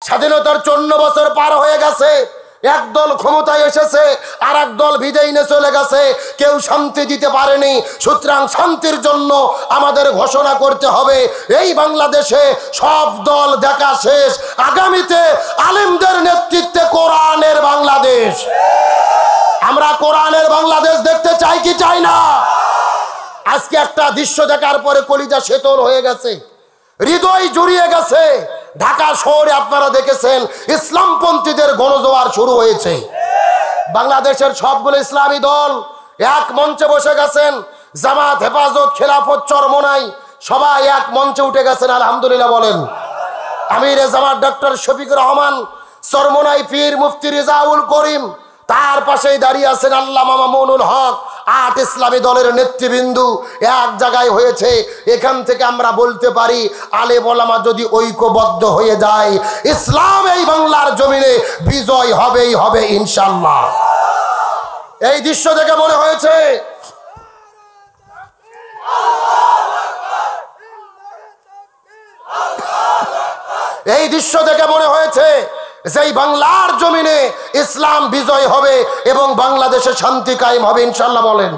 স্বাধীনতার 54 বছর পার হয়ে গেছে, একদল ক্ষমতায় এসেছে আর একদল বিদায় নিয়ে চলে গেছে, কেউ শান্তি দিতে পারেনি। সুতরাং শান্তির জন্য আমাদের ঘোষণা করতে হবে এই বাংলাদেশে সব দল দেখা শেষ, আগামীতে আলেমদের নেতৃত্বে কোরআনের বাংলাদেশ। আমরা কোরআনের বাংলাদেশ দেখতে চাই কি চাই না? আজকে একটা দৃশ্য দেখার পরে কলিজা শীতল হয়ে গেছে, হৃদয় জুড়িয়ে গেছে। ঢাকা শহরে আপনারা দেখেছেন ইসলামপন্থীদের গণজোয়ার শুরু হয়েছে। বাংলাদেশের সবগুলো ইসলামী দল এক মঞ্চে বসে গেছেন, জামাত, হেফাজত, খেলাফত, চরমোনাই সবাই এক মঞ্চে উঠে গেছেন। আলহামদুলিল্লাহ বলেন। আমিরে জামাত ডক্টর শফিকুর রহমান, চরমোনাই পীর মুফতি রেজাউল করিম, তার পাশেই দাঁড়িয়ে আছেন আল্লামা মামুনুল হক। 8 ইসলামী দলের নেতৃবৃন্দ এক জায়গায় হয়েছে। এখান থেকে আমরা বলতে পারি আলেম ওলামা যদি ঐক্যবদ্ধ হয়ে যায়, ইসলাম এই বাংলার জমিনে বিজয় হবেই হবে ইনশাআল্লাহ। এই দৃশ্য দেখে মনে হয়েছে যেই বাংলার জমিনে ইসলাম বিজয় হবে এবং বাংলাদেশে শান্তি কায়েম হবে ইনশাআল্লাহ বলেন।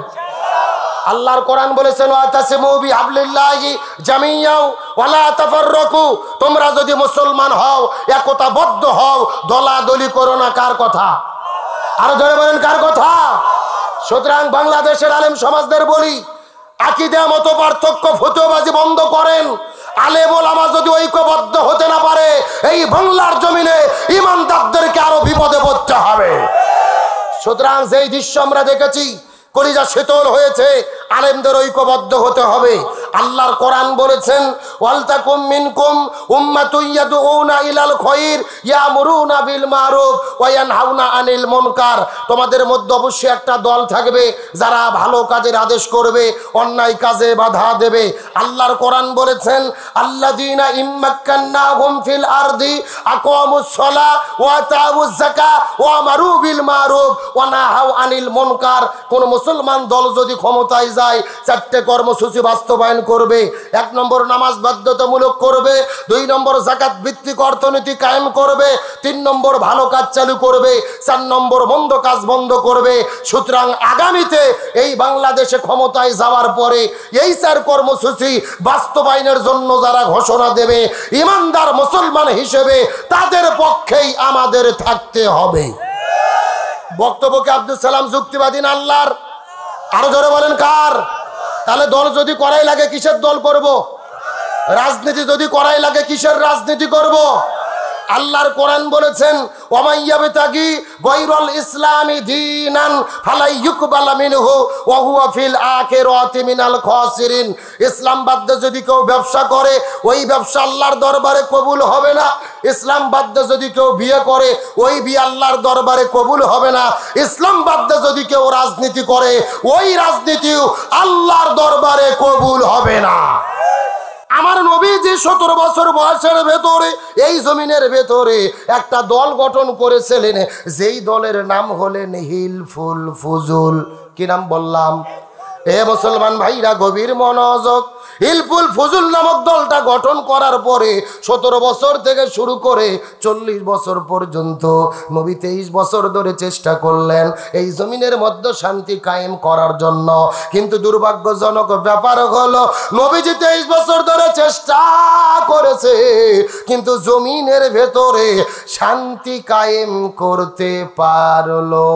আল্লাহর কোরআন বলেছেন ওয়াতাসিমু বিহাবলিল্লাহি জামিয়াও ওয়ালা তাফাররাকু, তোমরা যদি মুসলমান হও একতাবদ্ধ হও, দলাদলি করো না। কার কথা? আরো জোরে বলেন কার কথা? সুতরাং বাংলাদেশের আলেম সমাজদের বলি, আকীদা মত পার্থক্য ফতোয়াবাজি বন্ধ করেন। আলেম ওলামা যদি ঐক্যবদ্ধ হতে না পারে, এই বাংলার জমিনে ইমানদারদেরকে আরো বিপদে পড়তে হবে। সুতরাং যেই দৃশ্য আমরা দেখেছি, কলিজা শীতল হয়েছে। আলেমদের ঐক্যবদ্ধ হতে হবে। আল্লাহর কোরআন বলেছেন ওয়ালতাকুম মিনকুম উম্মাতুন ইয়াদউনা ইলাল খায়র ইয়ামুরুনা বিল মারুফ ওয়া ইয়ানহাউনা আনিল মুনকার, তোমাদের মধ্যে অবশ্যই একটা দল থাকবে যারা ভালো কাজের আদেশ করবে, অন্যায় কাজে বাধা দেবে। আল্লাহর কোরআন বলেছেন আল্লাযীনা ইম্মাক্কান্নাহুম ফিল আরদি আকামুস সালাহ ওয়া আতাউজ যাকাত ওয়া আমারু বিল মারুফ ওয়া নাহাউ আনিল মুনকার। কোন মুসলমান দল যদি ক্ষমতায় যায় 4টে কর্মসূচি বাস্তবায়ন করবে। 1 নম্বর নামাজ বাধ্যতামূলক করবে, 2 নম্বর যাকাত ভিত্তিক অর্থনীতি কায়েম করবে, 3 নম্বর ভালো কাজ চালু করবে, 4 নম্বর মন্দ কাজ বন্ধ করবে। সুতরাং আগামীতে এই বাংলাদেশে ক্ষমতায় যাওয়ার পরে এই 4 কর্মসূচি বাস্তবায়নের জন্য যারা ঘোষণা দেবে, ইমানদার মুসলমান হিসেবে তাদের পক্ষেই আমাদের থাকতে হবে। বক্তব্যকে আব্দুল সালাম যুক্তিবাদী না আল্লাহর? আরো জোরে বলেন কার? তাহলে দল যদি করাই লাগে কিসের দল করব? রাজনীতি যদি করাই লাগে কিসের রাজনীতি করব? আল্লাহর কোরআন বলেছেন ওয়ামাইয়াবতাগি গায়রাল ইসলামি দীনান ফালাই ইউকবালা মিনহু ওয়া হুয়া ফিল আখিরাতি মিনাল খাসিরিন। ইসলাম বাদ যদি কেউ ব্যবসা করে, ওই ব্যবসা আল্লাহর দরবারে কবুল হবে না। ইসলাম বাদ যদি কেউ বিয়ে করে, ওই বিয়ে আল্লাহর দরবারে কবুল হবে না। ইসলাম বাদ যদি কেউ রাজনীতি করে, ওই রাজনীতিও আল্লাহর দরবারে কবুল হবে না। আমার নবী যে 17 বছর বয়সের ভেতরে এই জমিনের ভেতরে একটা দল গঠন করেছিলেন, যেই দলের নাম হলেন হিলফুল ফুজুল। কি নাম বললাম? এ মুসলমান ভাইরা গভীর মনোযোগ। হিলফুল ফুজুল নামক দলটা গঠন করার পরে 17 বছর থেকে শুরু করে 40 বছর পর্যন্ত নবী 23 বছর ধরে চেষ্টা করলেন এই জমিনের মধ্যে শান্তি কায়েম করার জন্য। কিন্তু দুর্ভাগ্যজনক ব্যাপার হলো নবীজি 23 বছর ধরে চেষ্টা করেছে, কিন্তু জমিনের ভেতরে শান্তি কায়েম করতে পারলো।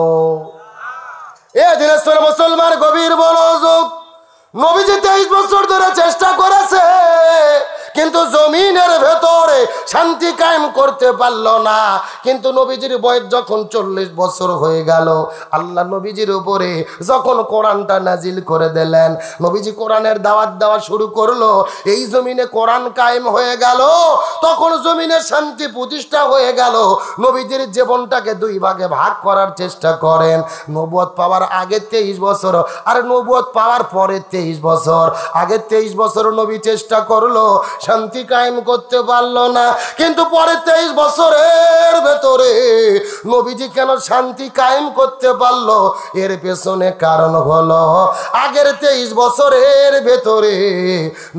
এ দিনাজপুরের মুসলমান গভীর মনোযোগ। নবীজি 23 বছর ধরে চেষ্টা করেছে, কিন্তু জমিনের ভেতরে শান্তি কায়েম করতে পারল না। কিন্তু নবীজির বয়স যখন 40 বছর হয়ে গেল, আল্লাহ নবীজির উপরে যখন কোরআনটা নাজিল করে দিলেন, নবীজি কোরআনের দাওয়াত দেওয়া শুরু করলো, এই জমিনে কোরআন কায়েম হয়ে গেল। তখন জমিনে শান্তি প্রতিষ্ঠা হয়ে গেল। নবীজির জীবনটাকে 2 ভাগে ভাগ করার চেষ্টা করেন। নবুয়ত পাওয়ার আগে 23 বছর আর নবুয়ত পাওয়ার পরে 23 বছর। আগে 23 বছর নবী চেষ্টা করলো, শান্তি কায়েম করতে পারলো না। কিন্তু পরে 23 বছরের ভেতর ভেতরে নবীজি কেন শান্তি কায়েম করতে পারলো? এর পেছনে কারণ হলো আগের 23 বছরের ভেতরে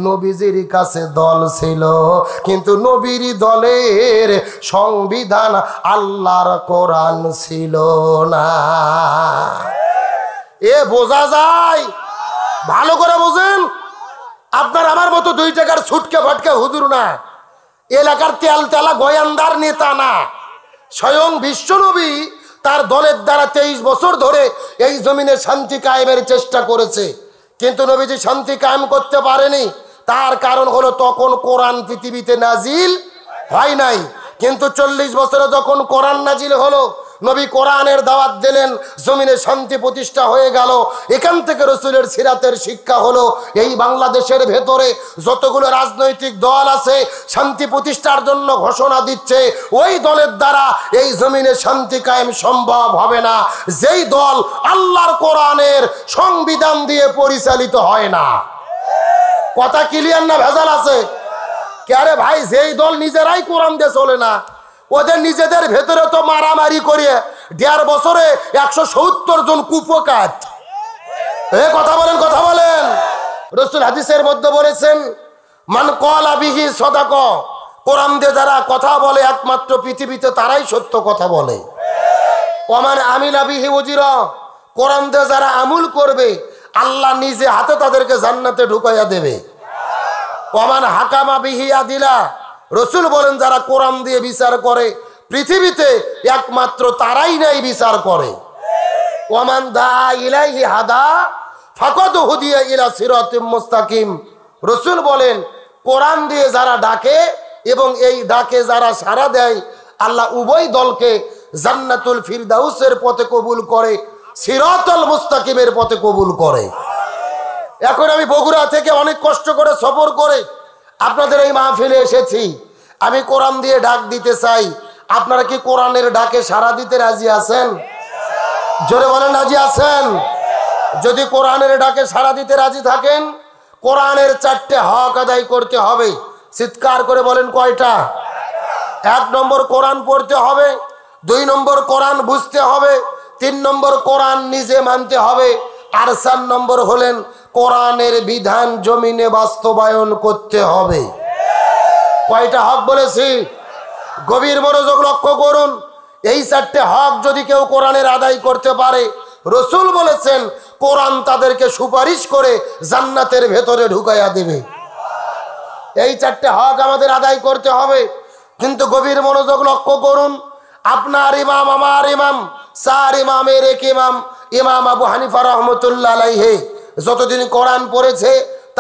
নবীজির কাছে দল ছিল, কিন্তু নবীর দলের সংবিধান আল্লাহর কোরআন ছিল না। এ বোঝা যায়, ভালো করে বোঝেন। আপনার আমার মতো 2 টাকার ছুটকে ফটকে হুজুর না, এলাকার তেল তেলা গোয়ান্দার নেতা না। স্বয়ং বিশ্বনবী তার দলের দ্বারা 23 বছর ধরে এই জমিনে শান্তি কায়েমের চেষ্টা করেছে, কিন্তু নবীজি শান্তি কায়েম করতে পারেনি। তার কারণ হলো তখন কোরআন পৃথিবীতে নাজিল হয় নাই। কিন্তু 40 বছরে যখন কোরআন নাজিল হলো, নবী কোরআনের দাওয়াত দিলেন, জমিনে শান্তি প্রতিষ্ঠা হয়ে গেল। এখান থেকে রসুলের সিরাতের শিক্ষা হলো এই বাংলাদেশের ভেতরে যতগুলো রাজনৈতিক দল আছে শান্তি প্রতিষ্ঠার জন্য ঘোষণা দিচ্ছে, ওই দলের দ্বারা এই জমিনে শান্তি কায়েম সম্ভব হবে না যেই দল আল্লাহর কোরআনের সংবিধান দিয়ে পরিচালিত হয় না। কথা ক্লিয়ার না ভেজাল আছে? কে ভাই, যেই দল নিজেরাই কোরআন দিয়ে চলে না, ওদের নিজেদের ভেতরে তো মারামারি করে 1.5 বছরে 170 জন কুপকাত। কথা বলেন, কথা বলেন। রাসূল হাদিসের মধ্যে বলেছেন, মান ক্বালা বিহি সাদাক, কোরআন দিয়ে যারা কথা বলে একমাত্র পৃথিবীতে তারাই সত্য কথা বলে। ওমান আমিলা বিহি উজিরা, কোরআন দিয়ে যারা আমল করবে আল্লাহ নিজে হাতে তাদেরকে জান্নাতে ঢুকাইয়া দেবে। ওমান হাকামা বিহি আদিলা, রসুল বলেন যারা কোরআন দিয়ে বিচার করে পৃথিবীতে একমাত্র তারাই নাই বিচার করে। ওমান দা ইলাইহি হাদা ফাকাদ হুদিয়া ইলা সিরাতিম মুস্তাকিম, রসুল বলেন কোরআন দিয়ে যারা ডাকে এবং এই ডাকে যারা সাড়া দেয় আল্লাহ উভয় দলকে জান্নাতুল ফিরদাউসের পথে কবুল করে, সিরাতুল মুস্তাকিমের পথে কবুল করে। এখন আমি বগুড়া থেকে অনেক কষ্ট করে সফর করে আপনাদের এই মাহফিলে এসেছি। আমি কোরআন দিয়ে ডাক দিতে চাই, আপনারা কি কোরআনের ডাকে সাড়া দিতে রাজি আছেন? জোরে বলেন, রাজি আছেন? যদি কোরআনের ডাকে সাড়া দিতে রাজি থাকেন, কোরআনের 4টে হক আদায় করতে হবে। চিৎকার করে বলেন কয়টা? 1 নম্বর কোরআন পড়তে হবে, 2 নম্বর কোরআন বুঝতে হবে, 3 নম্বর কোরআন নিজে মানতে হবে, আর 4 নম্বর হলেন কোরআনের বিধান জমিনে বাস্তবায়ন করতে হবে। কয়টা হক বলেছি? গভীর মনোযোগ লক্ষ্য করুন। এই 4টে হক যদি কেউ কোরআনের আদায় করতে পারে, রসুল বলেছেন কোরআন তাদেরকে সুপারিশ করে জান্নাতের ভেতরে ঢুকাইয়া দেবে। এই 4টে হক আমাদের আদায় করতে হবে। কিন্তু গভীর মনোযোগ লক্ষ্য করুন, আপনার ইমাম, আমার ইমাম, 4 ইমামের 1 ইমাম, ইমাম আবু হানিফা রহমতুল্লাহ আলাইহি যতদিন কোরআন পড়েছে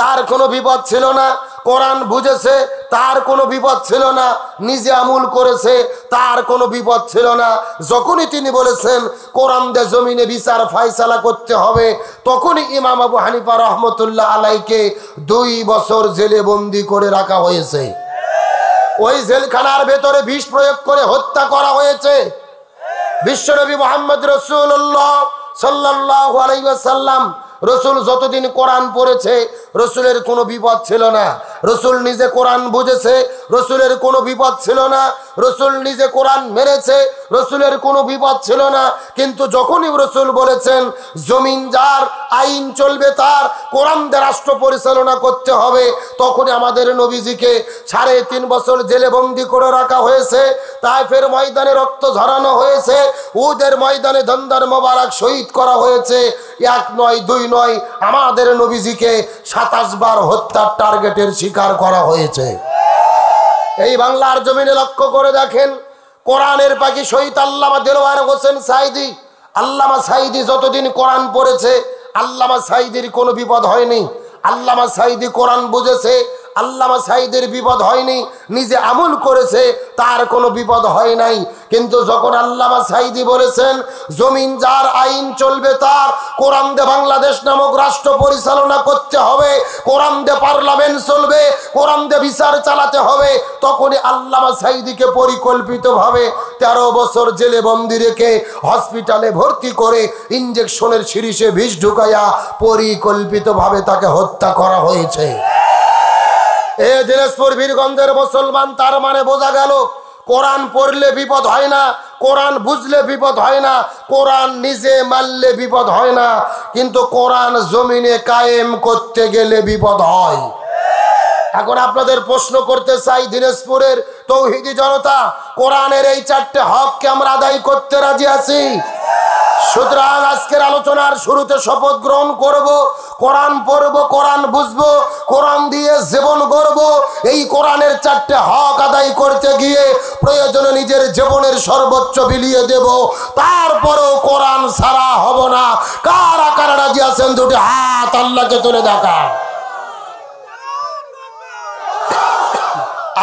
তার কোনো বিপদ ছিল না, কোরআন বুঝেছে তার কোনো বিপদ ছিল না, নিজে আমল করেছে তার কোনো বিপদ ছিল না। যখনই তিনি বলেছেন কোরআন দিয়ে জমিনে বিচার ফয়সালা করতে হবে, তখনই ইমাম আবু হানিফা রহমতুল্লাহ আলাইহিকে 2 বছর জেলে বন্দি করে রাখা হয়েছে। ওই জেলখানার ভেতরে বিষ প্রয়োগ করে হত্যা করা হয়েছে। বিশ্বনবী মুহাম্মদ রাসূলুল্লাহ সাল্লাল্লাহু আলাইহি ওয়াসাল্লাম, রসুল যতদিন কোরআন পড়েছে রসুলের কোনো বিপদ ছিল না। রসুল নিজে কোরআন বুঝেছে, রসুলের কোনো বিপদ ছিল না। রসুল নিজে কোরআন মেরেছে, রসুলের কোনো বিপদ ছিল না। কিন্তু যখনই রসুল বলেছেন জমিন যার, আইন চলবে তার, কোরআন দিয়ে রাষ্ট্র পরিচালনা করতে হবে, তখনই আমাদের নবীজিকে 3.5 বছর জেলে বন্দি করে রাখা হয়েছে। তায়েফের ময়দানে রক্ত ঝরানো হয়েছে, উহুদের ময়দানে দন্দার মোবারক শহীদ করা হয়েছে। 1 নয় 2 নয়, আমাদের নবীজিকে 27 বার হত্যার টার্গেটের শিকার করা হয়েছে। এই বাংলার জমিনে লক্ষ্য করে দেখেন, কোরআনের পাখি শহীদ আল্লামা দেলোয়ার হোসেন সাইদি, আল্লামা সাইদি যতদিন কোরআন পড়েছে আল্লামা সাইদির কোনো বিপদ হয়নি। আল্লামা সাইদি কোরআন বুঝেছে, আল্লামা সাইদের বিপদ হয়নি, নিজে আমল করেছে, তার কোনো বিপদ হয় নাই। কিন্তু যখন আল্লামা সাইদি বলেছেন জমিন যার, আইন চলবে তার, কোরআন দিয়ে বাংলাদেশ নামক রাষ্ট্র পরিচালনা করতে হবে, কোরআন দিয়ে পার্লামেন্ট চলবে, কোরআন দিয়ে বিচার চালাতে হবে, তখনই আল্লামা সাইদিকে পরিকল্পিতভাবে 13 বছর জেলে বন্দি রেখে হসপিটালে ভর্তি করে ইঞ্জেকশনের সিরিজে বিষ ঢুকাইয়া পরিকল্পিতভাবে তাকে হত্যা করা হয়েছে। দিনাজপুর বীরগঞ্জের মুসলমান, তার মানে বোঝা গেল কোরআন পড়লে বিপদ হয় না, কোরআন বুঝলে বিপদ হয় না, কোরআন নিজে মানলে বিপদ হয় না, কিন্তু কোরআন জমিনে কায়েম করতে গেলে বিপদ হয়। এখন আপনাদের প্রশ্ন করতে চাই, দিনাজপুরের তৌহিদি জনতা, কোরআনের এই 4টে হককে আমরা আদায় করতে রাজি আছি? সুতরাং আজকের আলোচনার শুরুতে শপথ গ্রহণ করব, কোরআন পড়ব, কোরআন বুঝবো, কোরআন দিয়ে জীবন গড়ব। এই কোরআনের 4টে হক আদায় করতে গিয়ে প্রয়োজনে নিজের জীবনের সর্বোচ্চ বিলিয়ে দেব, তারপরেও কোরআন ছাড়া হব না। কারা কারা রাজি আছেন দুটি হাত আল্লাহকে তুলে দেখান।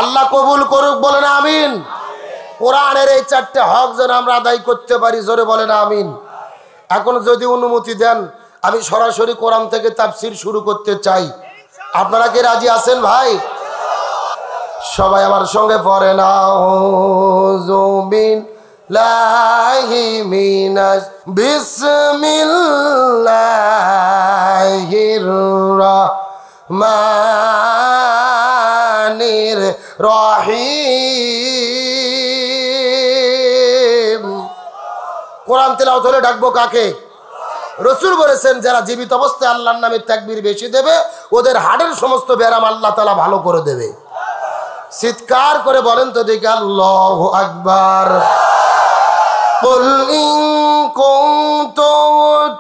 আল্লাহ কবুল করুক, বলেন আমিন। কোরআনের এই 4টে হক যেন আমরা আদায় করতে পারি, জোরে বলেন আমিন। এখন যদি অনুমতি দেন, আমি সরাসরি কোরআন থেকে তাফসীর শুরু করতে চাই। আপনারা কি রাজি আছেন ভাই? সবাই আমার সঙ্গে পড়েন, আউযু বিল্লাহি মিনাশ বিসমিল্লাহির রাহমানির রহিম। কোরআন তেলাওয়াত হলে ডাকবো কাকে? রাসূল বলেছেন, যারা জীবিত অবস্থায় আল্লাহর নামে তাকবীর বেশি দেবে, ওদের হাড়ের সমস্ত ব্যারাম আল্লাহ তাআলা ভালো করে দেবে। চিৎকার করে বলেন তো দেখি, আল্লাহু আকবার। কুল ইন কুনতুম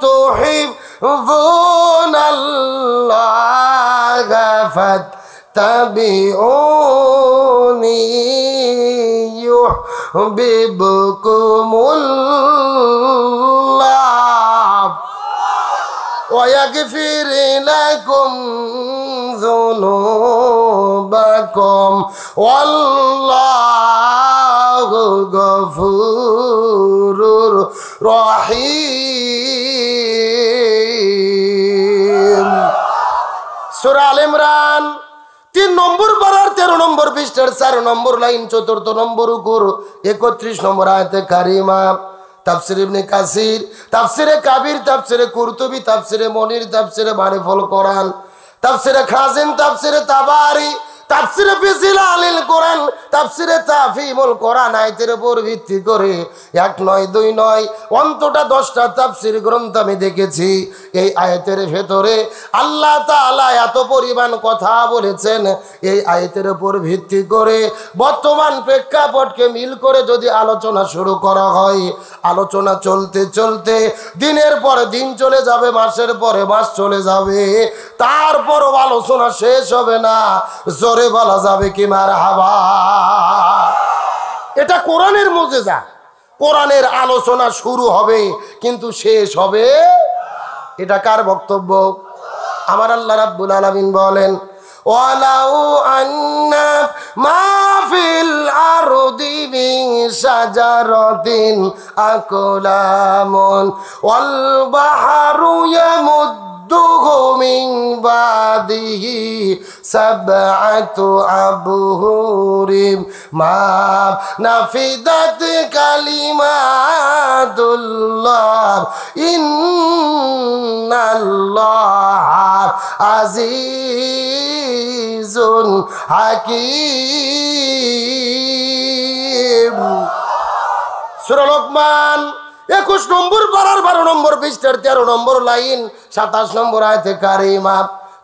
তুহিব্বুনাল্লাহা ফাত্তাবিউনি ইউহিব্বুকুমুল্লাহ ওয়া ইয়াগফির লাকুম যুনুবাকুম ওয়াল্লাহু গফুরুর রহিম। সূরা আল ইমরান 3 নম্বর পারার 13 নম্বর পৃষ্ঠার 4 নম্বর লাইন 4 নম্বর উপর 31 নম্বর আয়াতে কারিমা। তাফসীর ইবনে কাসির, তাফসীরে কাবির, তাফসীরে কুরতুবী, তাফসীরে মনির, তাফসীরে মারিফুল কোরআন, তাফসীরে খাজিন, তাফসীরে তাবারি, তাফসীরে ফিজিলালিল কোরআন, তাফসীরে তাফহিমুল কোরআন আয়াতের উপর ভিত্তি করে 1 নয় 2 নয় অন্তত 10টা তাফসীর গ্রন্থ আমি দেখেছি। এই আয়াতের ভেতরে আল্লাহ তাআলা এত পরিমাণ কথা বলেছেন, এই আয়াতের উপর ভিত্তি করে বর্তমান প্রেক্ষাপটকে মিল করে যদি আলোচনা শুরু করা হয়, আলোচনা চলতে চলতে দিনের পর দিন চলে যাবে, মাসের পরে মাস চলে যাবে, তারপরও আলোচনা শেষ হবে না। জোরে বলা যাবে কি মারহাবা? এটা কোরআনের মুজিজা। কোরআনের আলোচনা শুরু হবে কিন্তু শেষ হবে। এটা কার বক্তব্য? আমার আল্লাহ রাব্বুল আলামিন বলেন, ওয়ালাউ আন্না মা ফিল আরদি মিন শাজারাতিন আকলামুন ওয়াল বাহরু ইয়ামুদ্দুহু মিন বাদিহি সাবআতু আবহুরিম মা নাফিদাত কালিমাতুল্লাহ ইন্নাল্লাহা আজিজুন হাকীম। সূরা লোকমান 21 নম্বর পারার 12 নম্বর পৃষ্ঠার 13 নম্বর লাইন 27 নম্বর আয়াতে কারিমা।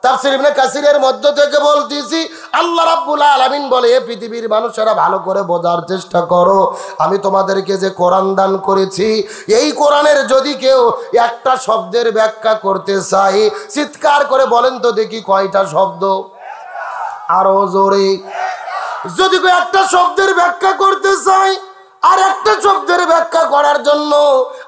তাফসীর ইবনে কাসিরের মধ্য থেকে বলতেছি, আল্লাহ রাব্বুল আলামিন বলে, এ পৃথিবীর মানুষেরা ভালো করে বোঝার চেষ্টা করো, আমি তোমাদেরকে যে কোরআন দান করেছি, এই কোরআনের যদি কেউ একটা শব্দের ব্যাখ্যা করতে চায়, চিৎকার করে বলেন তো দেখি কয়টা শব্দ? আরো জোরে। যদি কেউ একটা শব্দের ব্যাখ্যা করতে চায়, আর একটা শব্দের ব্যাখ্যা করার জন্য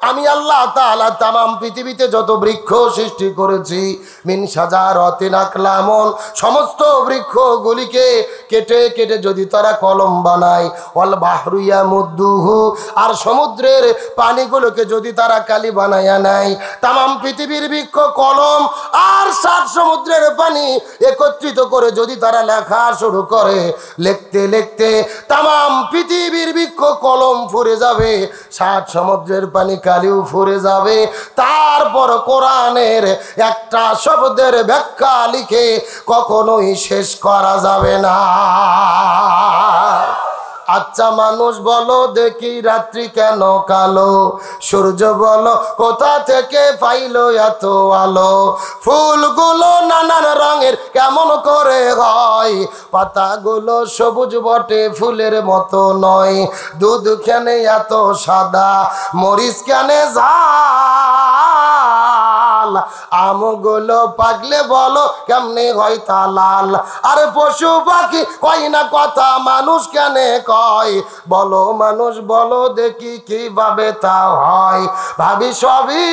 আমি আল্লাহ তাআলা তামাম পৃথিবীতে যত বৃক্ষ সৃষ্টি করেছি, মিন শাজারাতিন আকলামুন, সমস্ত বৃক্ষগুলিকে কেটে কেটে যদি তারা কলম বানায়, ওয়াল বাহরু ইয়ামুদ্দুহু, আর সমুদ্রের পানিগুলোকে যদি তারা কালি বানায়া নেয়, তামাম পৃথিবীর বৃক্ষ কলম আর 7 সমুদ্রের পানি একত্রিত করে যদি তারা লেখা শুরু করে, লিখতে লিখতে তামাম পৃথিবীর বৃক্ষ কলম ফুরে যাবে, 7 সমুদ্রের পানি কালিও ফুরে যাবে, তারপর কোরআনের একটা শব্দের ব্যাখ্যা লিখে কখনোই শেষ করা যাবে না। আচ্ছা মানুষ বলো দেখি রাত্রি কেন কালো, সূর্য বলো কোথা থেকে পাইলো এত আলো, ফুলগুলো নানান রঙের কেমন করে হয়, পাতাগুলো সবুজ বটে ফুলের মতো নয়, দুধ কেনে এত সাদা মরিচ কেনে ঝাল, আমগুলো পাকলে বলো কেমনে হয় তা লাল, আর পশু পাখি কয় না কথা মানুষ কেনে কয়, বলো মানুষ বলো দেখি কিভাবে তা হয়, ভাবি সবই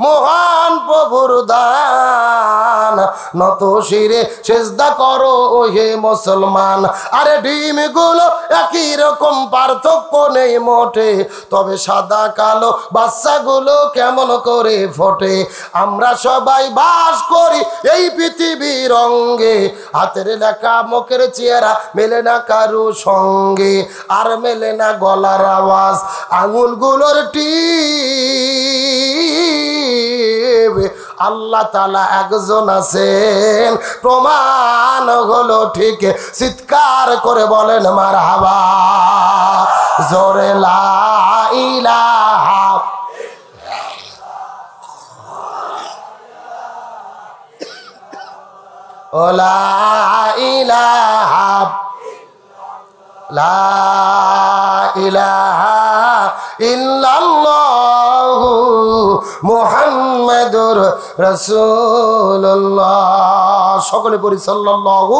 মহান প্রভুর দান, নত শিরে সেজদা করো হে মুসলমান, আরে ডিমগুলো একই রকম পার্থক্য নেই মোটে, তবে সাদা কালো বাচ্চাগুলো কেমন করে ফোটে, আমরা সবাই বাস করি এই পৃথিবীর অঙ্গে, হাতের লেখা মুখের চেহারা মেলে না কারো সঙ্গে, আর মেলে না গলার আওয়াজ আঙুলগুলোর টিপ, আল্লাহ তাআলা একজন আছেন প্রমাণ হলো ঠিক, চিৎকার করে বলেন মারহাবা, জোরে লা ইলাহা ও লা ইলাহা লা ইলাহা ইল্লাল্লাহু মুহাম্মাদুর রাসূলুল্লাহ। সকলে পড়ি সাল্লাল্লাহু।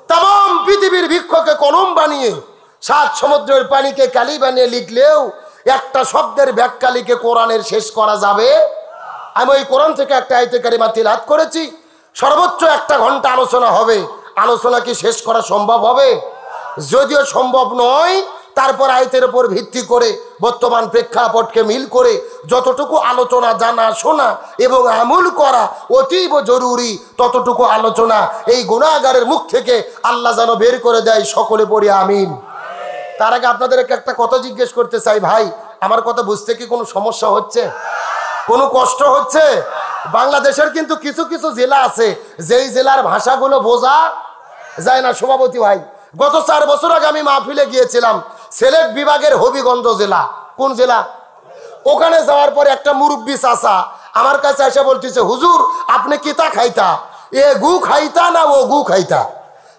তাম পৃথিবীর বৃক্ষকে কলম বানিয়ে 7 সমুদ্রের পানিকে কালি বানিয়ে লিখলেও একটা শব্দের ব্যাখ্যা লিখে কোরআনের শেষ করা যাবে। আমি ওই কোরআন থেকে একটা আয়াতে কারিমা তিলাওয়াত করেছি, সর্বোচ্চ 1 ঘন্টা আলোচনা হবে, আলোচনা কি শেষ করা সম্ভব হবে? যদিও সম্ভব নয়, তারপর আয়াতের উপর ভিত্তি করে বর্তমান প্রেক্ষাপটকে মিল করে যতটুকু আলোচনা জানা শোনা এবং আমল করা অতীব জরুরি, ততটুকু আলোচনা এই গুনাহগারের মুখ থেকে আল্লাহ যেন বের করে দেয়। সকলে পড়ি আমিন। তার আগে আপনাদেরকে একটা কথা জিজ্ঞেস করতে চাই, ভাই আমার কথা বুঝতে কি কোনো সমস্যা হচ্ছে, কোনো কষ্ট হচ্ছে? বাংলাদেশের কিন্তু কিছু কিছু জেলা আছে যেই জেলার ভাষাগুলো বোঝা যায় না। সভাপতি ভাই, গত 4 বছর আগে আমি মাহফিলে গিয়েছিলাম সিলেট বিভাগের হবিগঞ্জ জেলা। কোন জেলা? ওখানে যাওয়ার পরে একটা মুরব্বী চাচা আমার কাছে এসে বলতেছে, হুজুর আপনি কিতা খাইতা, এ গু খাইতা না ও গু খাইতা,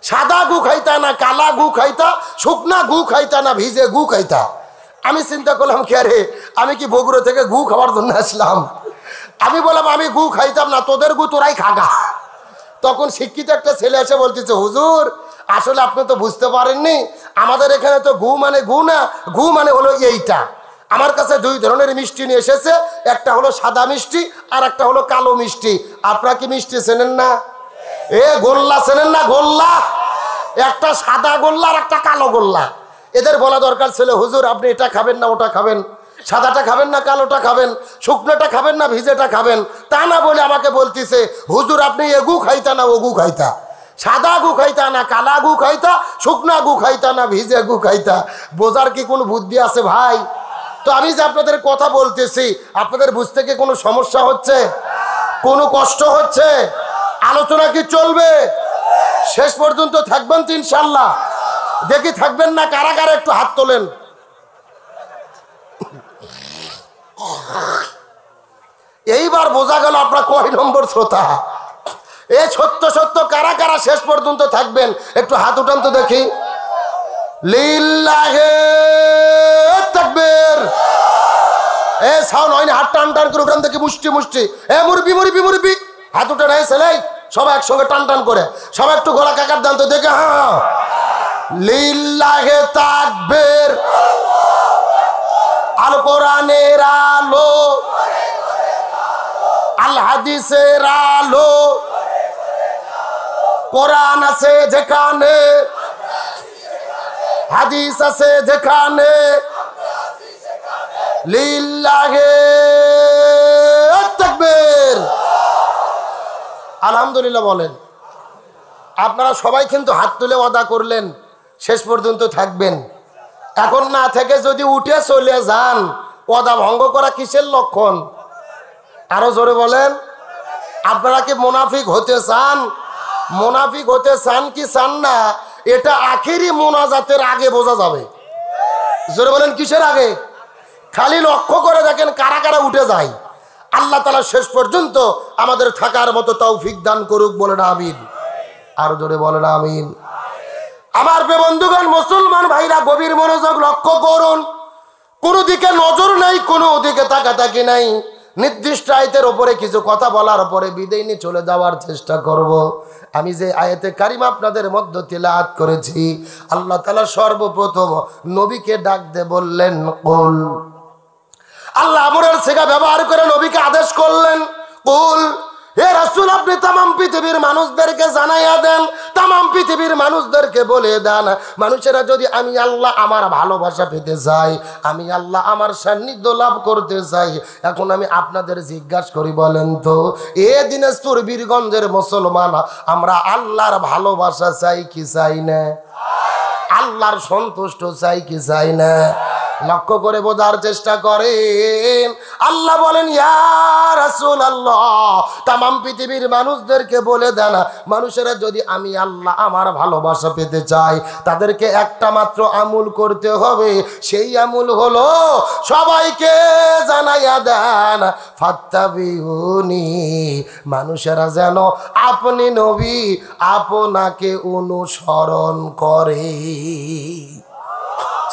সাদা গু খাইতা না কালা গু খাইতা, শুকনা গু খাইতা না ভিজে গু খাইতা? আমি চিন্তা করলাম কে রে, আমি কি বগুড়া থেকে গু খাওয়ার জন্য আসলাম? আমি বললাম আমি গু খাইতাম না, তোদের গু তোরাই খাগা। তখন শিক্ষিত একটা ছেলে এসে বলতেছে, হুজুর আসলে আপনি তো বুঝতে পারেননি, আমাদের এখানে তো গু মানে গু না, গু মানে হলো এইটা। আমার কাছে 2 ধরনের মিষ্টি নিয়ে এসেছে, একটা হলো সাদা মিষ্টি আর একটা হলো কালো মিষ্টি। আপনারা কি মিষ্টি চেনেন না? এ গোল্লা চেনেন না? গোল্লা, একটা সাদা গোল্লা আর একটা কালো গোল্লা। এদের বলা দরকার ছিল, হুজুর আপনি এটা খাবেন না ওটা খাবেন, সাদাটা খাবেন না কালোটা খাবেন, শুকনোটা খাবেন না ভিজেটা খাবেন। তা না বলে আমাকে বলতেছে, হুজুর আপনি এ গু খাইতা না ও গু খাইতা, সাদা গু খাইতা না কালা গু খাইতা, শুকনা গু খাইতা না ভিজে গু খাইতা। বোঝার কি কোনো বুদ্ধি আছে ভাই? তো আমি যে আপনাদের কথা বলতেছি, আপনাদের বুঝতে কি কোনো সমস্যা হচ্ছে, কোনো কষ্ট হচ্ছে? আলোচনা কি চলবে? শেষ পর্যন্ত থাকবেন তো ইনশাল্লাহ? দেখি থাকবেন না কারা কারা, একটু হাত তোলেন। এইবার বোঝা গেল আপনার কয় নম্বর শ্রোতা। এ সত্য সত্য কারা কারা শেষ পর্যন্ত থাকবেন, একটু হাত উঠান তো দেখি। লিল্লাহে তাকবীর। এ সাউন্ড হয়নি, হাত টান টান করে ওখান থেকে মুষ্টি মুষ্টি। এ মুরবি মুরবি মুরবি, হাত উঠে নাই ছেলে, সবাই একসঙ্গে টান টান করে, সবাই একটু গলা কাকার দান তো দেখে। হ্যাঁ, লিল্লাহে তাকবীর। আল কোরআনের আলো, আল হাদিসের আলো, কোরআন আছে যেখানে, হাদিস আছে যেখানে, লিল্লাহে তাকবীর। আলহামদুলিল্লাহ বলেন। আপনারা সবাই কিন্তু হাত তুলে ওয়াদা করলেন শেষ পর্যন্ত থাকবেন। এখন না থেকে যদি উঠে চলে যান, ওয়াদা ভঙ্গ করা কিসের লক্ষণ? আরো জোরে বলেন। আপনারা কি মুনাফিক হতে চান? মুনাফিক হতে চান কি চান না? এটা আখেরি মোনাজাতের আগে বোঝা যাবে। জোরে বলেন কিসের আগে? খালি লক্ষ্য করে দেখেন কারা কারা উঠে যায়। আল্লাহ তাআলা শেষ পর্যন্ত আমাদের থাকার মতো তৌফিক দান করুক, বলেন আমিন। আর জোরে বলেন আমিন। আমার প্রিয় বন্ধুগণ, মুসলমান ভাইরা গভীর মনোযোগ লক্ষ্য করুন। কোনো দিকে নজর নাই, কোনো দিকে তাকাতাকি নাই। নির্দিষ্ট আয়াতের উপরে কিছু কথা বলার পরে বিদায় নিয়ে চলে যাওয়ার চেষ্টা করব। আমি যে আয়াতে কারিমা আপনাদের মধ্যে তিলাওয়াত করেছি, আল্লাহ তাআলা সর্বপ্রথম নবীকে ডাক দিয়ে বললেন কুল। আল্লাহ আমরের সিগা ব্যবহার করে নবীকে আদেশ করলেন, কুল হে রাসূল, আপনি তামাম পৃথিবীর মানুষদেরকে জানাইয়া দেন, তামাম পৃথিবীর মানুষদেরকে বলে দেন, মানুষেরা যদি আমি আল্লাহ আমার ভালোবাসা পেতে চাই, আমি আল্লাহ আমার সান্নিধ্য লাভ করতে চাই, এখন আমি আপনাদের জিজ্ঞাসা করি, বলেন তো এ দিনাজপুর বীরগঞ্জের মুসলমান, আমরা আল্লাহর ভালোবাসা চাই কি চাই না? আল্লাহর সন্তুষ্ট চাই কি চাই না? লক্ষ্য করে বোঝার চেষ্টা করেন। আল্লাহ বলেন, ইয়া রাসূলুল্লাহ, তামাম পৃথিবীর মানুষদেরকে বলে দেন, মানুষেরা যদি আমি আল্লাহ আমার ভালোবাসা পেতে চাই, তাদেরকে একটা মাত্র আমল করতে হবে। সেই আমল হলো সবাইকে জানাইয়া দেন, ফাত্তাবিউনি, মানুষেরা যেন আপনি নবী আপনাকে অনুসরণ করে।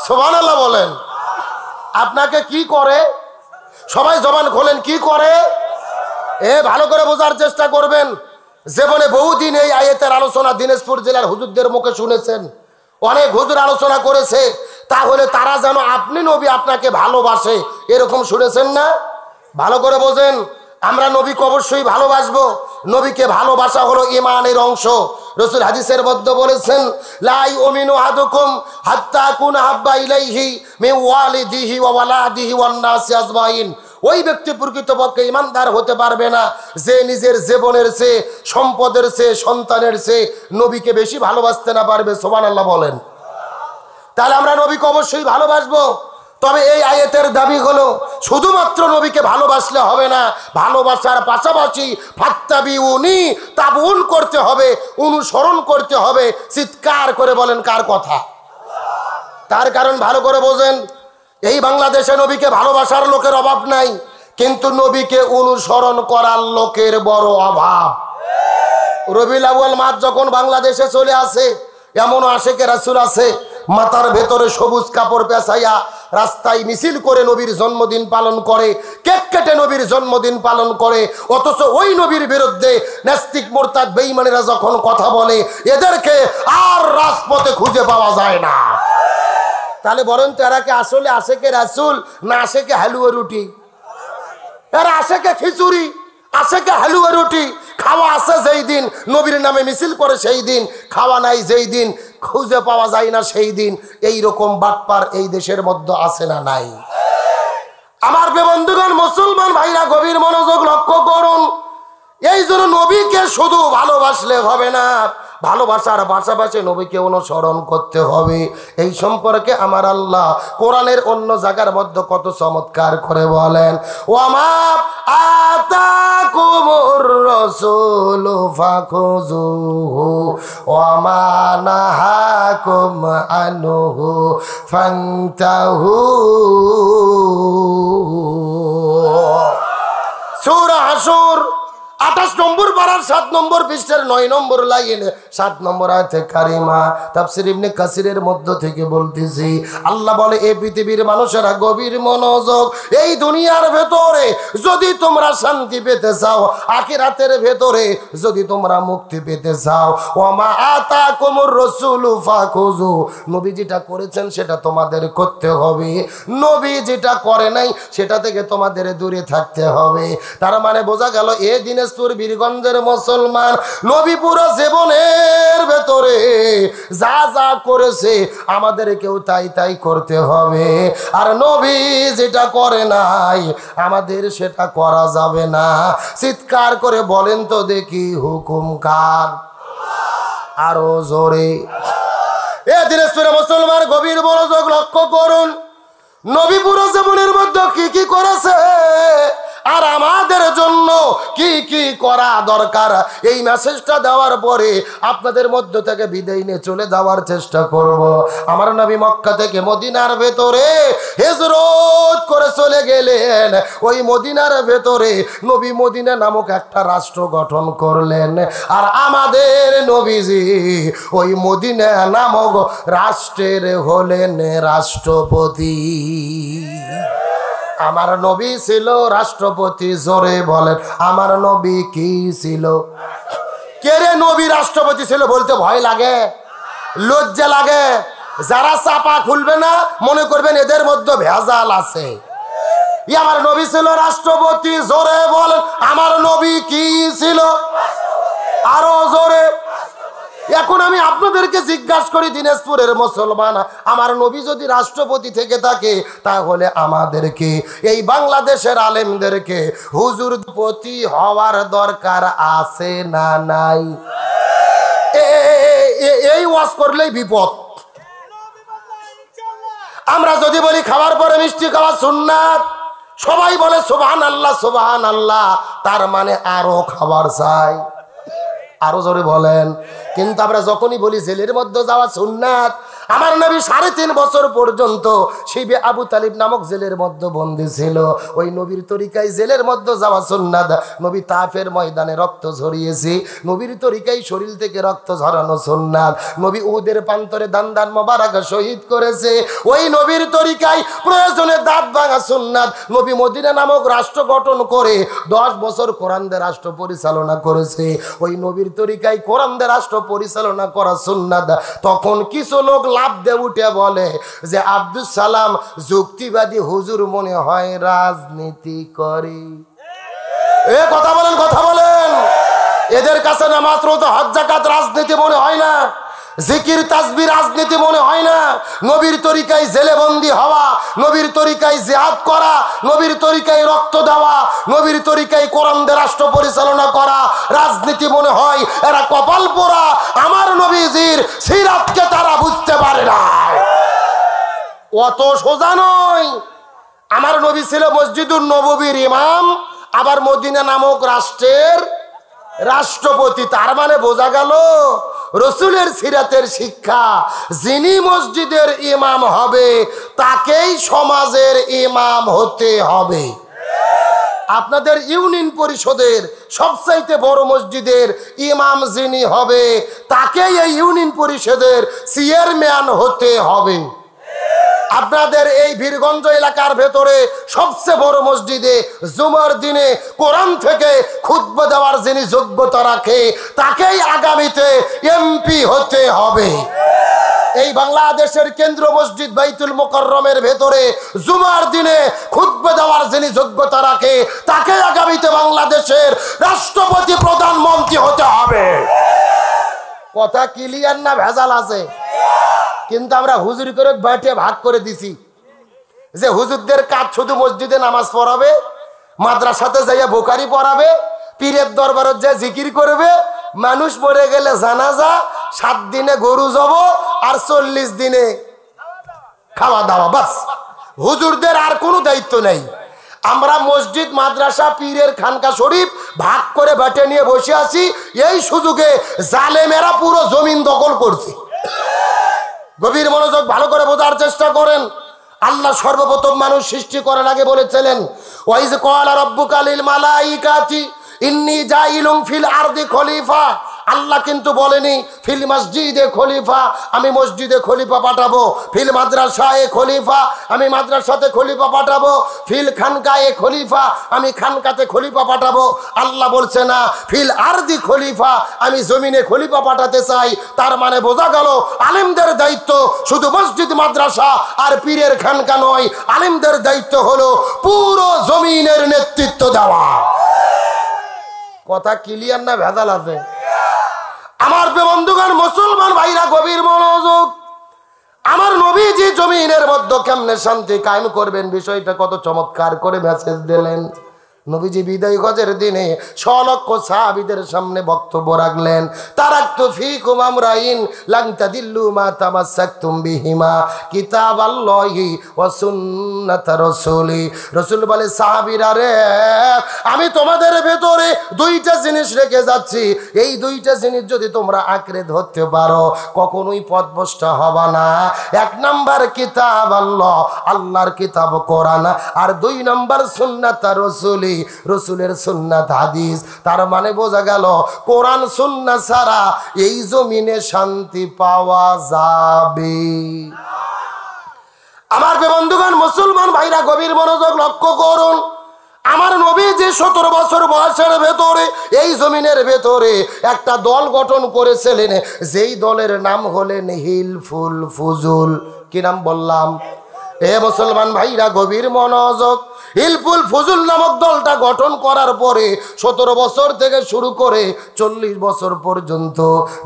সুবহানাল্লাহ বলেন। আপনাকে কি করে? সবাই জবান খোলেন, কি করে? ভালো করে বোঝার চেষ্টা করবেন। জীবনে বহুদিন এই আয়াতের আলোচনা দিনাজপুর জেলার হুজুরদের মুখে শুনেছেন, অনেক হুজুর আলোচনা করেছে। তাহলে তারা যেন আপনি নবী আপনাকে ভালোবাসে, এরকম শুনেছেন না? ভালো করে বোঝেন। আমরা নবীকে অবশ্যই ভালোবাসবো। নবীকে ভালোবাসা হলো ঈমানের অংশ। রাসূল হাদিসের মধ্যে বলেছেন, লা ইউমিনু আহাদুকুম হাত্তা কুনা হাব্বা ইলাইহি মিন ওয়ালিদিহি ওয়া ওয়ালাদিহি ওয়ান নাসি আজমাইন। ওই ব্যক্তি প্রকৃতপক্ষে ঈমানদার হতে পারবে না যে নিজের জীবনের চেয়ে, সম্পদের চেয়ে, সন্তানের চেয়ে নবীকে বেশি ভালোবাসতে না পারবে। সুবহানাল্লাহ বলেন। তাহলে আমরা নবীকে অবশ্যই ভালোবাসবো। তবে এই আয়াতের দাবি হলো শুধুমাত্র নবীকে ভালোবাসলে হবে না, ভালোবাসার পাশাপাশি ফাত্তাবিউনি, তাবুন করতে হবে, অনুসরণ করতে হবে। চিৎকার করে বলেন কার কথা? তার কারণ ভালো করে বোঝেন। এই বাংলাদেশে নবীকে ভালোবাসার লোকের অভাব নাই, কিন্তু নবীকে অনুসরণ করার লোকের বড় অভাব। রবিউল আউয়াল মাস যখন বাংলাদেশে চলে আসে, এমন আশেকে রাসূল আছে মাথার ভেতরে সবুজ কাপড় পেঁচাইয়া রাস্তায় মিছিল করে নবীর জন্মদিন পালন করে, কেক কেটে নবীর জন্মদিন পালন করে। অথচ ওই নবীর বিরুদ্ধে নাস্তিক মুরতাদ বেঈমানেরা যখন কথা বলে, এদেরকে আর রাজপথে খুঁজে পাওয়া যায় না। তাহলে বলেন তো এরা কি আসলে আশেকে রাসূল না আশেকে হালুয়া রুটি? এরা আশেকে খিচুড়ি, আশেকে হালুয়া রুটি। খাওয়া আছে যেই দিন, নবীর নামে মিছিল করে সেই দিন, খাওয়া নাই যেই দিন, খুঁজে পাওয়া যায় না সেই দিন। এই রকম বাটপার এই দেশের মধ্যে আছে না নাই? আমার বন্ধুগণ, মুসলমান ভাইরা গভীর মনোযোগ লক্ষ্য করুন। এই জন্য নবীকে শুধু ভালোবাসলে হবে না, ভালোবাসার পাশাপাশি নবীকে অনুসরণ করতে হবে। এই সম্পর্কে আমার আল্লাহ কোরআনের অন্য জায়গার মধ্যে কত চমৎকার করে বলেন, ওয়ামা আতাকুমুর রাসূলু ফাখুযুহু ওয়ামা নাহাকুম আনহু ফান্তাহু। সূরা আসর 28 নম্বর পারার 7 নম্বর পৃষ্ঠার 9 নম্বর লাইনে 7 নম্বর আয়াতে কারিমা তাফসীর ইবনে কাসিরের মধ্য থেকে বলতেছি, আল্লাহ বলে, এই পৃথিবীর মানুষেরা গভীর মনোযোগ। এই দুনিয়ার ভেতরে যদি তোমরা শান্তি পেতে চাও, আখিরাতের ভেতরে যদি তোমরা মুক্তি পেতে চাও, ওয়ামা আতাকুমুর রাসূলু ফাখুযু, নবী যেটা করেছেন সেটা তোমাদের করতে হবে, নবী যেটা করে নাই সেটা থেকে তোমাদের দূরে থাকতে হবে। তার মানে বোঝা গেল এ দিনে বীরগঞ্জের মুসলমান নবী পুরো জীবনের ভেতরে যা যা করেছে আমাদেরকেও তাই তাই করতে হবে। আর নবী যেটা করে নাই আমাদের সেটা করা যাবে না। চিৎকার করে বলেন তো দেখি, হুকুম কার? আরো জোরে। এ দিনাজপুরের মুসলমান গভীর মনোযোগ লক্ষ্য করুন। নবী পুরো জীবনের মধ্যে কি কি করেছে আর আমাদের জন্য কি কি করা দরকার, এই মেসেজটা দেওয়ার পরে আপনাদের মধ্য থেকে বিদায় নিয়ে চলে যাওয়ার চেষ্টা করব। আমার নবী মক্কা থেকে মদিনার ভেতরে হিজরত করে চলে গেলেন। ওই মদিনার ভেতরে নবী মদিনা নামক একটা রাষ্ট্র গঠন করলেন। আর আমাদের নবীজি ওই মদিনা নামক রাষ্ট্রের হলেন রাষ্ট্রপতি। আমার নবী ছিল রাষ্ট্রপতি। জোরে বলেন, আমার নবী কি ছিল? কে রে নবী রাষ্ট্রপতি ছিল বলতে ভয় লাগে, লজ্জা লাগে? যারা চাপা খুলবে না মনে করবেন এদের মধ্যে ভেজাল আছে। আমার নবী ছিল রাষ্ট্রপতি। জোরে বলেন, আমার নবী কি ছিল? আরো জোরে। এখন আমি আপনাদেরকে জিজ্ঞাসা করি, দিনাজপুরের মুসলমান, আমার নবী যদি রাষ্ট্রপতি থেকে থাকে তাহলে আমাদেরকে এই বাংলাদেশের আলেমদেরকে হুজুরপতি হওয়ার দরকার আছে না নাই? এই ওয়াজ করলেই বিপদ। আমরা যদি বলি খাওয়ার পরে মিষ্টি খাওয়া সুন্নাত, সবাই বলে সুবহানাল্লাহ সুবহানাল্লাহ, তার মানে আরো খাবার চাই। আরো জোরে বলেন। কিন্তু আমরা যখনই বলি জেলের মধ্যে যাওয়া সুন্নাত, আমার নবী 3.5 বছর পর্যন্ত শিবে আবু তালিব নামক জেলের মধ্যে বন্দী ছিল। ওই নবীর তরিকায় জেলের মধ্যে যাওয়া সুন্নাত। নবী তাফের ময়দানে রক্ত ঝরিয়েছে, নবীর তরিকায় শরীর থেকে রক্ত ঝরানো সুন্নাত। নবী উহুদের প্রান্তরে দান মোবারক শহীদ করেছে, ওই নবীর তরিকায় প্রয়োজনে দাঁত ভাঙা সুন্নাত। নবী মদিনা নামক রাষ্ট্র গঠন করে 10 বছর কোরআন দিয়ে রাষ্ট্র পরিচালনা করেছে, ওই নবীর তরিকায় কোরআন দিয়ে রাষ্ট্র পরিচালনা করা সুন্নাত। তখন কিছু লোক লাভ দিয়ে উঠে বলে যে আব্দুল সালাম যুক্তিবাদী হুজুর মনে হয় রাজনীতি করে। এ কথা বলেন, কথা বলেন। এদের কাছে নামাজ রোজা হজ যাকাত রাজনীতি মনে হয় না, জিকির তাসবিহ রাজনীতি মনে হয় না। নবীর তরিকায় জেলে বন্দী হওয়া, নবীর তরিকায় জিহাদ করা, নবীর তরিকায় রক্ত দেওয়া, নবীর তরিকায় কোরআন দিয়ে রাষ্ট্র পরিচালনা করা রাজনীতি মনে হয়। এরা কপাল পোড়া, আমার নবীজির সিরাতকে তারা বুঝতে পারে না। অত সোজা নয়। আমার নবী ছিল মসজিদুন নববীর ইমাম, আবার মদিনা নামক রাষ্ট্রের রাষ্ট্রপতি। তার মানে বোঝা গেল রসুলের সিরাতের শিক্ষা, যিনি মসজিদের ইমাম হবে তাকেই সমাজের ইমাম হতে হবে। আপনাদের ইউনিয়ন পরিষদের সবচাইতে বড় মসজিদের ইমাম যিনি হবে তাকেই এই ইউনিয়ন পরিষদের চেয়ারম্যান হতে হবে। আপনাদের এই বীরগঞ্জ এলাকার ভেতরে সবচেয়ে বড় মসজিদে জুমার দিনে কোরআন থেকে খুতবা দেওয়ার যিনি যোগ্যতা রাখে তাকেই আগামীতে এমপি হতে হবে। এই বাংলাদেশের কেন্দ্র মসজিদ বাইতুল মুকাররমের ভেতরে জুমার দিনে খুতবা দেওয়ার যিনি যোগ্যতা রাখে তাকে আগামীতে বাংলাদেশের রাষ্ট্রপতি প্রধানমন্ত্রী হতে হবে। কথা ক্লিয়ার না ভেজাল আছে? কিন্তু আমরা হুজুর করে বাটে ভাগ করে দিছি যে হুজুরদের কাজ শুধু মসজিদে নামাজ পড়াবে, মাদ্রাসাতে যাইয়া বোখারি পড়াবে, পীরের দরবারে যে জিকির করবে, মানুষ মরে গেলে জানাজা, 7 দিনে গরু জব আর 40 দিনে খাওয়া দাওয়া, বাস। হুজুরদের আর কোনো দায়িত্ব নেই। আমরা মসজিদ মাদ্রাসা পীরের খানকা শরীফ ভাগ করে বাটে নিয়ে বসে আছি। এই সুযোগে জালেমেরা পুরো জমিন দখল করছে। গভীর মনোযোগ ভালো করে বোঝার চেষ্টা করেন। আল্লাহ সর্বপ্রথম মানুষ সৃষ্টি করার আগে বলেছিলেন ওয়াইজ ক্বালা রাব্বুকা লিল মালাইকাতি ইন্নী জাইলুন ফিল আরদি খলিফা। আল্লাহ কিন্তু বলেনি ফিল মসজিদে খলিফা, আমি মসজিদে খলিফা পাঠাবো, ফিল মাদ্রাসায়ে খলিফা, আমি মাদ্রাসাতে খলিফা পাঠাবো, ফিল খানকায়ে খলিফা, আমি খানকাতে খলিফা পাঠাবো। আল্লাহ বলছে না ফিল আরদি খলিফা, আমি জমিনে খলিফা পাঠাতে চাই। তার মানে বোঝা গেল আলেমদের দায়িত্ব শুধু মসজিদ মাদ্রাসা আর পীরের খানকা নয়, আলেমদের দায়িত্ব হলো পুরো জমিনের নেতৃত্ব দেওয়া। কথা ক্লিয়ার না ভেজাল আছে? আমার বন্ধুগণ মুসলমান ভাইরা গভীর মনোযোগ। আমার নবীজি জমিনের মধ্যে কেমনে শান্তি কায়েম করবেন বিষয়টা কত চমৎকার করে মেসেজ দিলেন। নবীজি বিদায় হজের দিনে 100 লক্ষ সাহাবীদের সামনে বক্তব্য রাখলেন, তারাকতু ফীকুম আমরাইন লান তাদিল্লু মা তামাসসাকতুম বিহিমা কিতাবাল্লাহি ওয়া সুন্নাত রাসূলি। রাসূল বলে, সাহাবীরা রে, আমি তোমাদের ভেতরে 2টা জিনিস রেখে যাচ্ছি, এই 2টা জিনিস যদি তোমরা আঁকড়ে ধরতে পারো কখনোই পথভ্রষ্ট হবে না। 1 নাম্বার কিতাব আল্লাহ, আল্লাহর কিতাব কোরআন, আর 2 নাম্বার সুন্নাত রাসূলি, রাসূলের সুন্নাত হাদিস। তার মানে বোঝা গেল কোরআন সুন্নাহ ছাড়া এই জমিনে শান্তি পাওয়া যাবে। আমার বন্ধুগণ, মুসলমান ভাইরা গভীর মনোযোগ লক্ষ্য করুন। আমার নবী যে 17 বছর বয়সের ভেতরে এই জমিনের ভেতরে একটা দল গঠন করেছিলেন, যেই দলের নাম হলেন হিলফুল ফুজুল। কি নাম বললাম? এ মুসলমান ভাইরা গভীর মনোযোগ। হিলফুল ফুজুল নামক দলটা গঠন করার পরে 17 বছর থেকে শুরু করে 40 বছর পর্যন্ত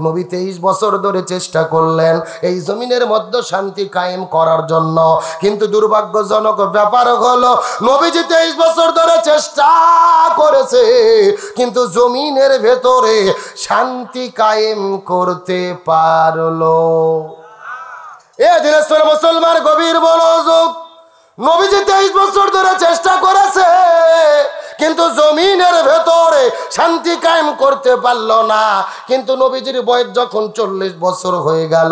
নবী 23 বছর ধরে চেষ্টা করলেন এই জমিনের মধ্যে শান্তি কায়েম করার জন্য। কিন্তু দুর্ভাগ্যজনক ব্যাপার হলো, নবীজি 23 বছর ধরে চেষ্টা করেছে কিন্তু জমিনের ভেতরে শান্তি কায়েম করতে পারলো। এ দিনাজপুরের মুসলমান গভীর মনোযোগ। নবীজি 23 বছর ধরে চেষ্টা করেছে কিন্তু জমিনের ভেতরে শান্তি কায়েম করতে পারলো না। কিন্তু নবীজির বয়স যখন 40 বছর হয়ে গেল,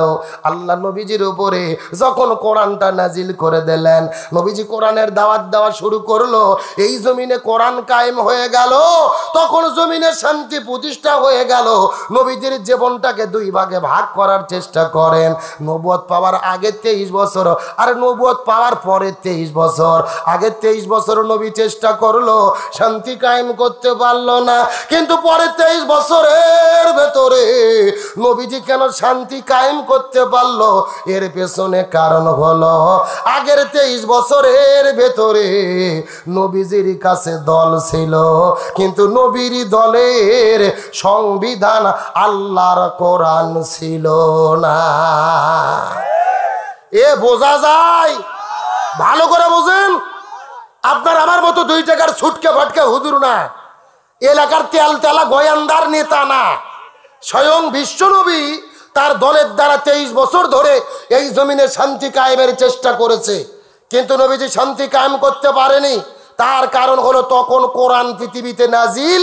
আল্লাহ নবীজির উপরে যখন কোরআনটা নাজিল করে দিলেন, নবীজি কোরআনের দাওয়াত দেওয়া শুরু করলো, এই জমিনে কোরআন কায়েম হয়ে গেল, তখন জমিনে শান্তি প্রতিষ্ঠা হয়ে গেল। নবীজির জীবনটাকে 2 ভাগে ভাগ করার চেষ্টা করেন। নবুয়ত পাওয়ার আগে 23 বছর আর নবুয়ত পাওয়ার পরে 23 বছর। আগে 23 বছর নবী চেষ্টা করলো, শান্তি কায়েম করতে পারলো না। কিন্তু পরে 23 বছরের ভেতরে নবীজি কেন শান্তি কায়েম করতে পারলো, এর পেছনে কারণ হলো আগের 23 বছরের ভেতরে নবীজির কাছে দল ছিল, কিন্তু নবীর দলের সংবিধান আল্লাহর কোরআন ছিল না। এ বোঝা যায়? ভালো করে বোঝেন। আপনার আমার মতো 2 টাকার ছুটকে ফটকে হুজুর না, এলাকার তেল তেলা গোয়ান্দার নেতা না, স্বয়ং বিশ্বনবী তার দলের দ্বারা 23 বছর ধরে এই জমিনে শান্তি কায়েমের চেষ্টা করেছে, কিন্তু নবীজি শান্তি কায়েম করতে পারেনি। তার কারণ হলো তখন কোরআন পৃথিবীতে নাজিল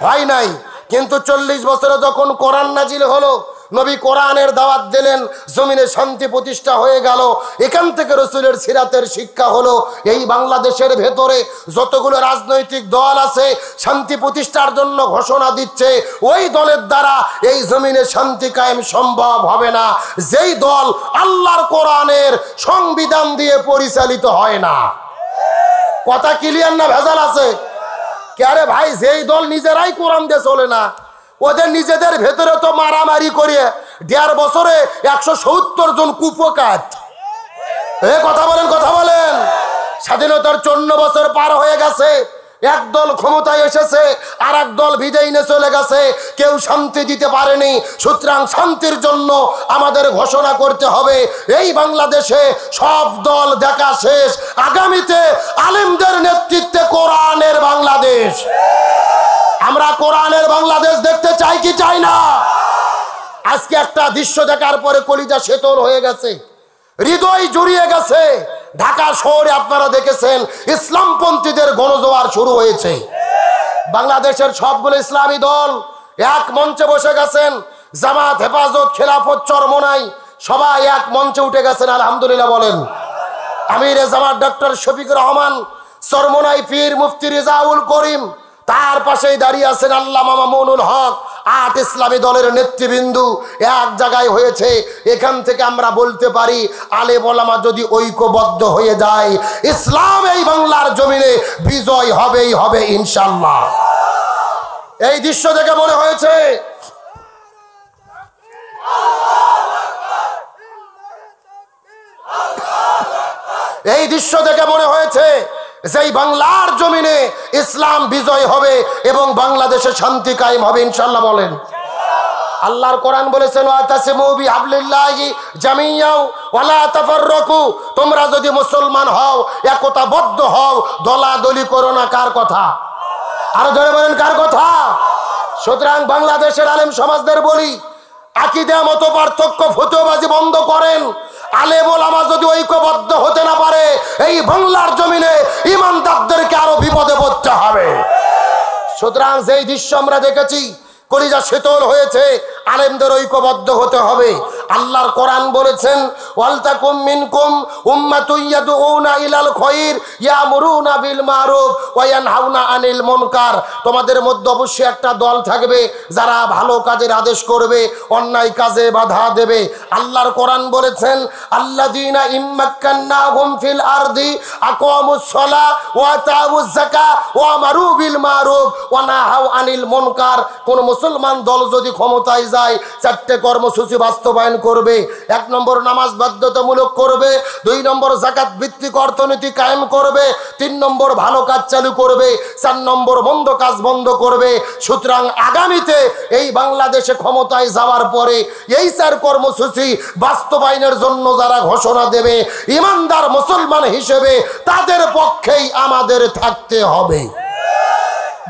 হয় নাই। কিন্তু 40 বছরে যখন কোরআন নাজিল হলো, নবী কোরআনের দাওয়াত দিলেন, জমিনে শান্তি প্রতিষ্ঠা হয়ে গেল। এখান থেকে রাসূলের সিরাতের শিক্ষা হলো, এই বাংলাদেশের ভেতরে যতগুলো রাজনৈতিক দল আছে শান্তি প্রতিষ্ঠার জন্য ঘোষণা দিচ্ছে, ওই দলের দ্বারা এই জমিনে শান্তি কায়েম সম্ভব হবে না, যেই দল আল্লাহর কোরআনের সংবিধান দিয়ে পরিচালিত হয় না। কথা ক্লিয়ার না ভেজাল আছে? কে ভাই, যেই দল নিজেরাই কোরআন দিয়ে চলে না, ওদের নিজেদের ভেতরে তো মারামারি করে 1.5 বছরে 170 জন কুপকাত। কথা বলেন, কথা বলেন। স্বাধীনতার 54 বছর পার হয়ে গেছে, এক দল ক্ষমতায় এসেছে, আর এক দল বিদায় নিয়ে চলে গেছে, কেউ শান্তি দিতে পারেনি। সুতরাং শান্তির জন্য আমাদের ঘোষণা করতে হবে, এই বাংলাদেশে সব দল দেখা শেষ, আগামীতে আলেমদের নেতৃত্বে কোরআনের বাংলাদেশ। আমরা কোরআনের বাংলাদেশ দেখতে চাই কি চাই না? আজকে একটা দৃশ্য দেখার পরে কলিজা শীতল হয়ে গেছে, হৃদয় জুড়িয়ে গেছে। ঢাকা শহরে আপনারা দেখেছেন ইসলামপন্থীদের গণজোয়ার শুরু হয়েছে। বাংলাদেশের সবগুলো ইসলামী দল এক মঞ্চে বসে গেছেন। জামাত, হেফাজত, খেলাফত, চরমোনাই সবাই এক মঞ্চে উঠে গেছেন। আলহামদুলিল্লাহ বলেন। আমিরে জামাত ডক্টর শফিকুর রহমান, চরমোনাই পীর মুফতি রেজাউল করিম, তার পাশেই দাঁড়িয়ে আছেন আল্লামা মামুনুল হক। 8 ইসলামী দলের নেতৃবৃন্দ এক জায়গায় হয়েছে। এখান থেকে আমরা বলতে পারি, আলেম ওলামা যদি ঐক্যবদ্ধ হয়ে যায়, ইসলাম এই বাংলার জমিনে বিজয় হবেই হবে ইনশাআল্লাহ। এই দৃশ্য দেখে মনে হয়েছে যেই বাংলার জমিনে ইসলাম বিজয় হবে এবং বাংলাদেশে শান্তি কায়েম হবে ইনশাআল্লাহ বলেন। আল্লাহর কোরআন বলেছেন, ওয়াতাসিমু বিহাবলিল্লাহি জামিয়াও ওয়ালা তাফাররাকু, তোমরা যদি মুসলমান হও, একতাবদ্ধ হও, দলাদলি করো না। কার কথা? আরো জোরে বলেন কার কথা? সুতরাং বাংলাদেশের আলেম সমাজদের বলি, আকীদা মত পার্থক্য ফতোয়াবাজি বন্ধ করেন। আলেম ওলামা যদি ঐক্যবদ্ধ হতে না পারে, এই বাংলার জমিনে ইমানদারদেরকে আরো বিপদে পড়তে হবে। সুতরাং যেই দৃশ্য আমরা দেখেছি, কলিজা শীতল হয়েছে। আলেমদের ঐক্যবদ্ধ হতে হবে। আল্লাহর কোরআন বলেছেন, ওয়ালতাকুম মিনকুম উম্মাতুন ইয়াদউনা ইলাল খায়র ইয়ামুরুনা বিল মারুফ ওয়া ইয়ানহাউনা আনিল মুনকার। তোমাদের মধ্যে অবশ্যই একটা দল থাকবে যারা ভালো কাজের আদেশ করবে, অন্যায় কাজে বাধা দেবে। আল্লাহর কোরআন বলেছেন, আল্লাযীনা ইম্মাক্কান্নাহুম ফিল আরদি আকামুস সালাহ ওয়া আতাউজ যাকাত ওয়া আমারু বিল মারুফ ওয়া নাহাউ আনিল মুনকার। কোন মুসলমান দল যদি ক্ষমতায় যায়, চারটে কর্মসূচি বাস্তবায়ন করবে। 1 নম্বর নামাজ বাধ্যতামূলক করবে, 2 নম্বর যাকাত ভিত্তিক অর্থনীতি কায়েম করবে, 3 নম্বর ভালো কাজ চালু করবে, 4 নম্বর মন্দ কাজ বন্ধ করবে। সুতরাং আগামীতে এই বাংলাদেশে ক্ষমতায় যাওয়ার পরে এই 4 কর্মসূচি বাস্তবায়নের জন্য যারা ঘোষণা দেবে, ইমানদার মুসলমান হিসেবে তাদের পক্ষেই আমাদের থাকতে হবে।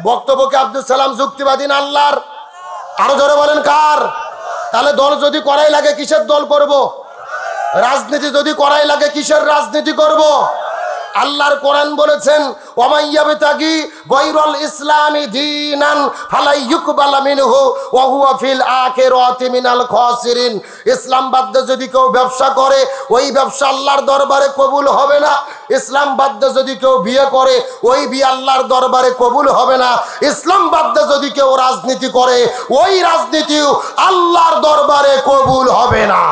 বক্তব্যকে আব্দুল সালাম যুক্তিবাদী না আল্লাহর? আরো জোরে বলেন কার? তাহলে দল যদি করাই লাগে, কিসের দল করব? রাজনীতি যদি করাই লাগে, কিসের রাজনীতি করব? আল্লাহর কোরআন বলেছেন, ওয়ামাইয়াবতাগি গায়রাল ইসলামি দীনান ফালাই ইউকবালা মিনহু ওয়া হুয়া ফিল আখিরাতি মিনাল খাসিরিন। ইসলাম বাদ যদি কেউ ব্যবসা করে, ওই ব্যবসা আল্লাহর দরবারে কবুল হবে না। ইসলাম বাদ যদি কেউ বিয়ে করে, ওই বিয়ে আল্লাহর দরবারে কবুল হবে না। ইসলাম বাদ যদি কেউ রাজনীতি করে, ওই রাজনীতিও আল্লাহর দরবারে কবুল হবে না।